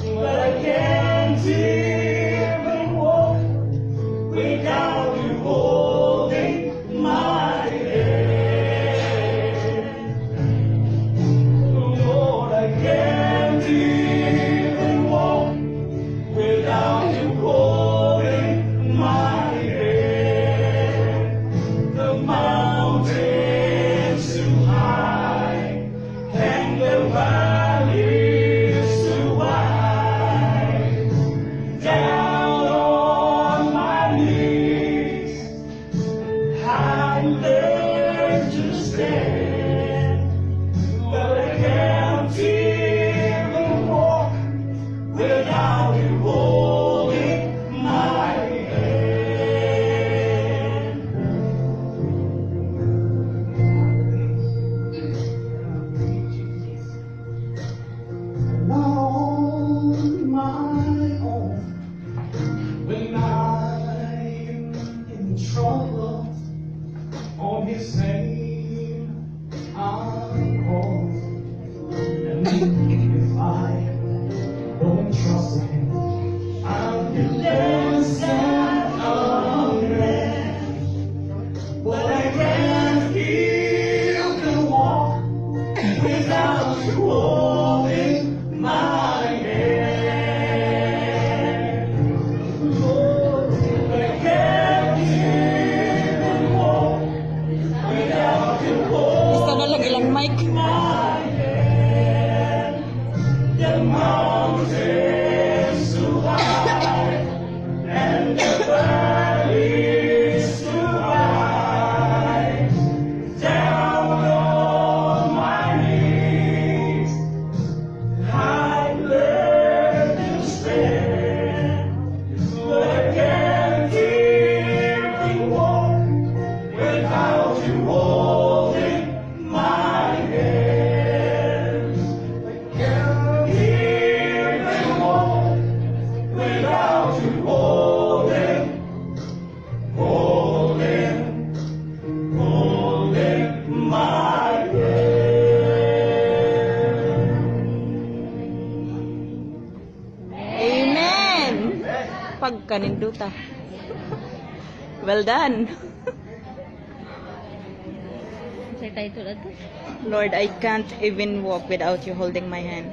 but I can't even walk without you holding my hand. Lord, I can't even walk without you holding my hand. The mountains too high and the valleys too wide. Down on my knees, I learn to stand, but I can't even walk without you holding my hand. Not on my own. When I'm in trouble, on His name I'm called. And if I don't trust Him, I'll be less than a man. But I can't even walk without you holding my hand. Lord, I can't even walk without you Basta na holding lang ilang mic. my hand. The mountains too high and the valleys too wide. Down on my knees, I learn to stand, but I can't even walk without you holding my hand. I can't even walk without you holding my hand. Amen. Pagkaninduta. Well done. Sa title ato. Lord, I can't even walk without you holding my hand.